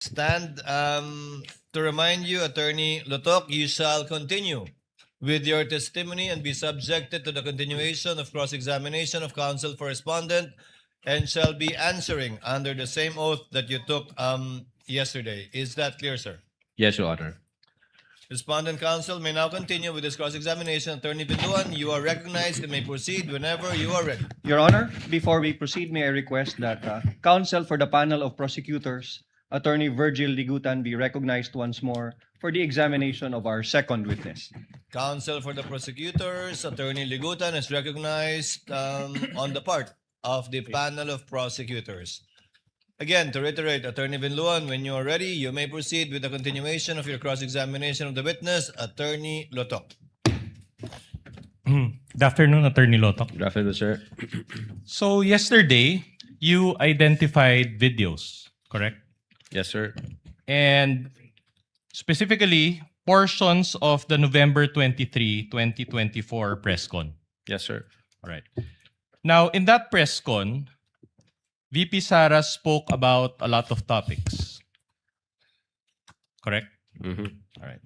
stand. To remind you, Attorney Lotok, you shall continue with your testimony and be subjected to the continuation of cross-examination of counsel for respondent and shall be answering under the same oath that you took yesterday. Is that clear, sir? Yes, Your Honor. Respondent counsel may now continue with this cross-examination. Attorney Binduan, you are recognized and may proceed whenever you are ready. Your Honor, before we proceed, may I request that counsel for the panel of prosecutors, Attorney Virgil Ligutan, be recognized once more for the examination of our second witness. Counsel for the prosecutors, Attorney Ligutan is recognized on the part of the panel of prosecutors. Again, to reiterate, Attorney Binluan, when you are ready, you may proceed with the continuation of your cross-examination of the witness, Attorney Lotok. Good afternoon, Attorney Lotok. Good afternoon, sir. So yesterday, you identified videos, correct? Yes, sir. And specifically, portions of the November 23, 2024 press con. Yes, sir. All right. Now, in that press con, VP Sara spoke about a lot of topics. Correct? Mm-hmm. All right.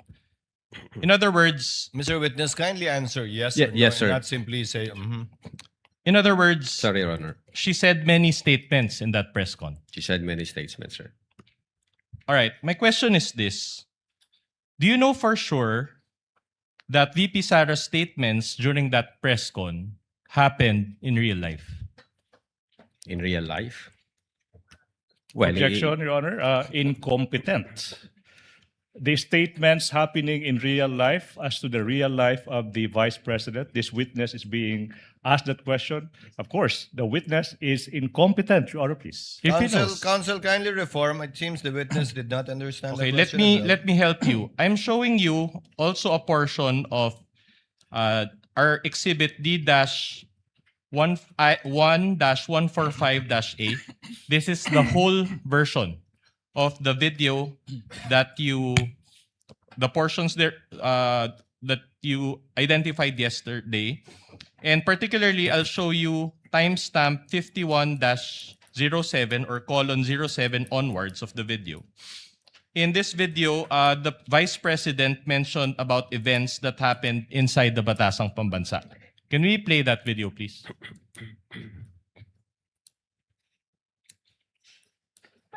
In other words, Mr. Witness, kindly answer yes Ye- or no, yes, and sir. not simply say, in other words, Sorry, Your Honor. she said many statements in that press con. She said many statements, sir. All right. My question is this. Do you know for sure that VP Sara's statements during that press con happened in real life? In real life? Well, Objection, Your Honor. Incompetent. The statements happening in real life as to the real life of the Vice President, this witness is being asked that question. Of course, the witness is incompetent, Your Honor, please. If he counsel, knows. counsel, kindly reform. It seems the witness did not understand Okay, the let question me as well. let me help you. I'm showing you also a portion of our exhibit D-1-145-A. This is the whole version of the video that the portions there that you identified yesterday. And particularly, I'll show you timestamp 51-07 or colon 07 onwards of the video. In this video, the Vice President mentioned about events that happened inside the Batasang Pambansa. Can we play that video, please?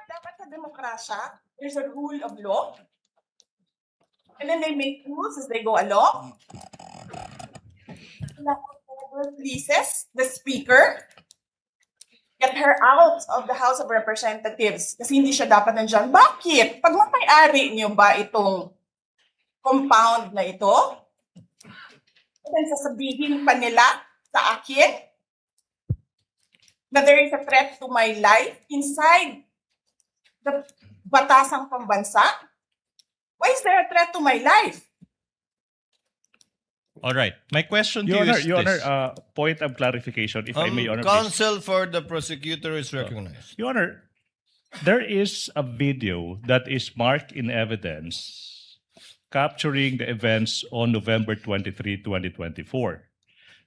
Dapat sa demokrasya, there's a rule of law. And then they make rules as they go along. Whoever pleases the speaker, get her out of the House of Representatives kasi hindi siya dapat nandyan. Bakit? Pag mapay-ari niyo ba itong compound na ito, then sasabihin pa nila sa akin na there is a threat to my life inside the Batasang Pambansa? Why is there a threat to my life? All right. My question to Your you Honor, is Your this. Honor, point of clarification, if I may, Your Honor, please. counsel for the prosecutor is recognized. Your Honor, there is a video that is marked in evidence capturing the events on November 23, 2024.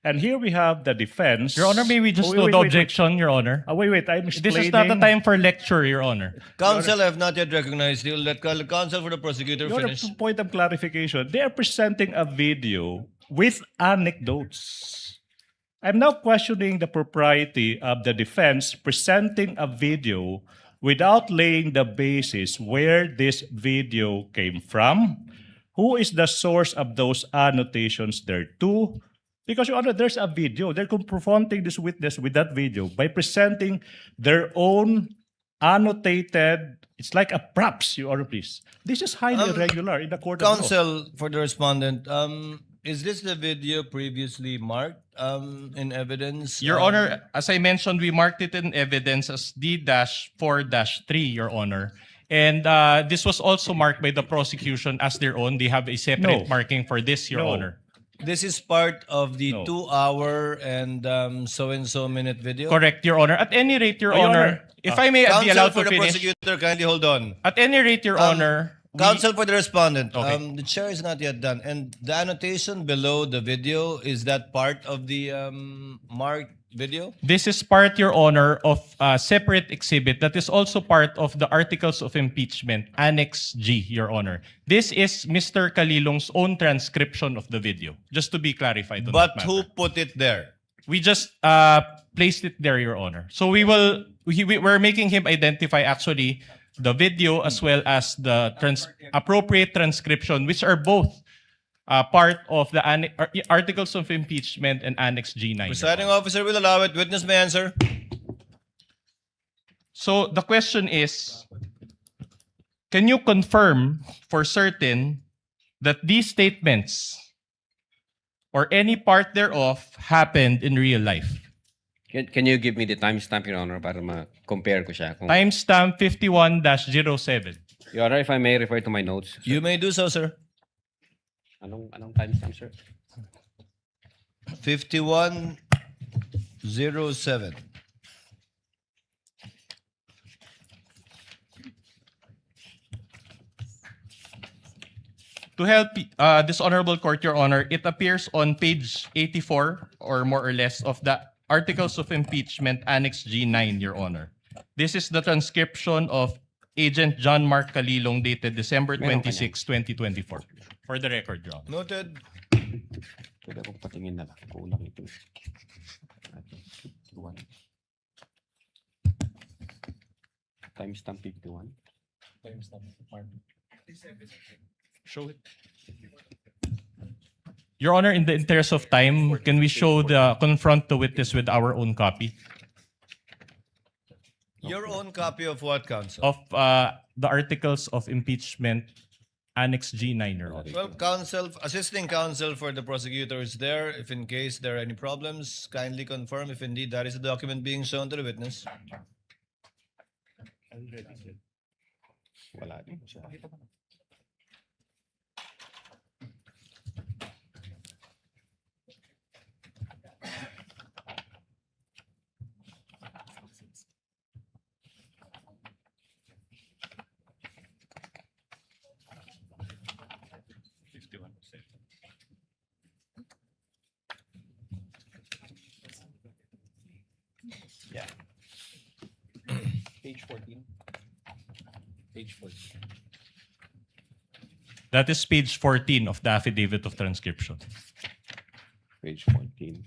And here we have the defense. Your Honor, may we just Oh, note wait, the wait, objection, Your Honor? wait, I'm explaining. This is not a time for lecture, Your Honor. Counsel have not yet recognized. You'll let counsel for the prosecutor Your Honor, finish. point of clarification. They are presenting a video with anecdotes. I'm now questioning the propriety of the defense presenting a video without laying the basis where this video came from, who is the source of those annotations thereto. Because, Your Honor, there's a video. They're confronting this witness with that video by presenting their own annotated, it's like a props, Your Honor, please. This is highly irregular in the court of law. Counsel for the respondent, is this the video previously marked in evidence? Your Honor, as I mentioned, we marked it in evidence as D-4-3, Your Honor. And this was also marked by the prosecution as their own. They have a separate No. marking for this, Your No. Honor. This is part of the No. 2-hour and so-and-so minute video? Correct, Your Honor. At any rate, Your Oh, Your Honor, Honor. if I may be Counsel allowed for to the finish. prosecutor, kindly hold on. At any rate, Your Honor, Counsel for the respondent, Okay. the chair is not yet done. And the annotation below the video, is that part of the marked video? This is part, Your Honor, of a separate exhibit that is also part of the Articles of Impeachment, Annex G, Your Honor. This is Mr. Calilong's own transcription of the video, just to be clarified on But that who matter. put it there? We just placed it there, Your Honor. So we're making him identify actually the video as well as the appropriate transcription, which are both part of the Articles of Impeachment and Annex G9. Your Presiding Honor. officer will allow it. Witness may answer. So the question is, can you confirm for certain that these statements or any part thereof happened in real life? Can you give me the timestamp, Your Honor, para ma-compare ko siya? Timestamp 51-07. Your Honor, if I may refer to my notes. You may do so, sir. Anong timestamp, sir? 5107. To help this honorable court, Your Honor, it appears on page 84 or more or less of the Articles of Impeachment Annex G9, Your Honor. This is the transcription of Agent John Mark Calilong dated December Meron ka 26, 2024. For the record, Your Honor. Noted. Pwede akong patingin na lang. Kulang ito. Timestamp 51. Show it. Your Honor, in the interest of time, can we confront the witness with our own copy Your own copy of what, counsel? of the Articles of Impeachment Annex G9, Your Honor? Well, assisting counsel for the prosecutor is there. If in case there are any problems, kindly confirm if indeed that is the document being shown to the witness. Wala din siya. Page 14. Page 14. That is page 14 of the Affidavit of Transcription. Page 14.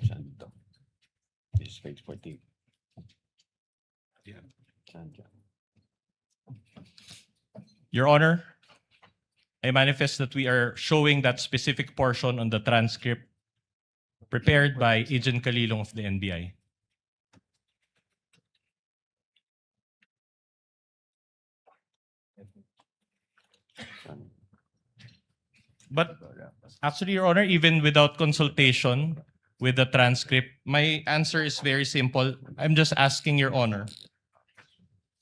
Saan dito? This is page 14. Saan dyan? Your Honor, I manifest that we are showing that specific portion on the transcript prepared by Agent Calilong of the NBI. Saan? But actually, Your Honor, even without consultation with the transcript, my answer is very simple. I'm just asking Your Honor.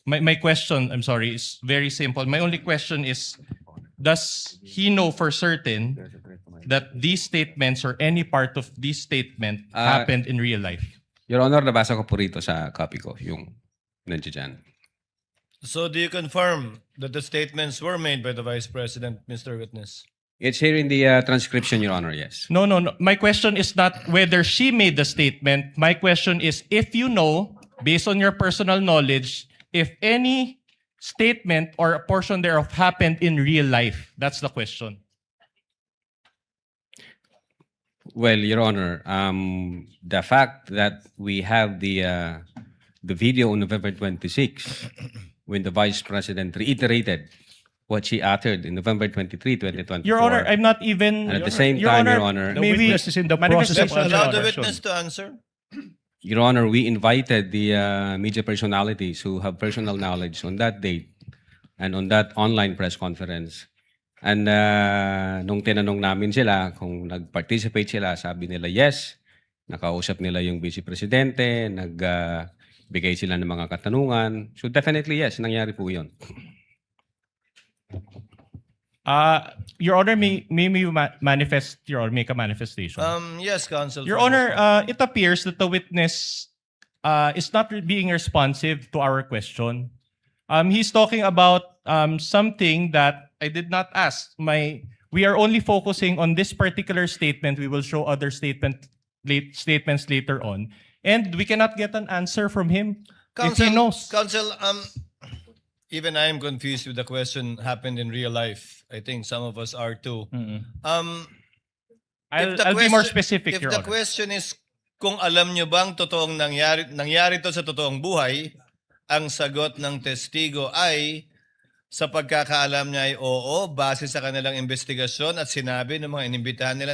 My question, I'm sorry, is very simple. My only question is, does he know for certain that these statements or any part of this statement happened in real life? Your Honor, nabasa ko po rito sa copy ko, yung nandiyan dyan. So do you confirm that the statements were made by the Vice President, Mr. Witness? It's here in the transcription, Your Honor, yes. No. My question is not whether she made the statement. My question is if you know, based on your personal knowledge, if any statement or a portion thereof happened in real life. That's the question. Well, Your Honor, the fact that we have the video on November 26, when the Vice President reiterated what she uttered in November 23, 2024. Your Honor, I'm not even... And at the same time, Your Honor, The maybe witness is in the manifestation, process of Your Allow the answering. witness to answer. Your Honor, we invited the media personalities who have personal knowledge on that date and on that online press conference. And nung tinanong namin sila kung nag-participate sila, sabi nila yes. Nakausap nila yung Vice Presidente, nagbigay sila ng mga katanungan. So definitely yes, nangyari po yun. Your Honor, may you manifest, Your Honor, make a manifestation? Yes, counsel. Your for Honor, this it appears that the witness is not being responsive to our question. He's talking about something that I did not ask. My We are only focusing on this particular statement. We will show other statements later on. And we cannot get an answer from him if he knows. Counsel, even I am confused with the question happened in real life. I think some of us are too. I'll be more specific, If Your the Honor. question is kung alam nyo bang totoong nangyari to sa totoong buhay, ang sagot ng testigo ay sa pagkakaalam niya ay oo, base sa kanilang investigasyon at sinabi ng mga inimbitahan nila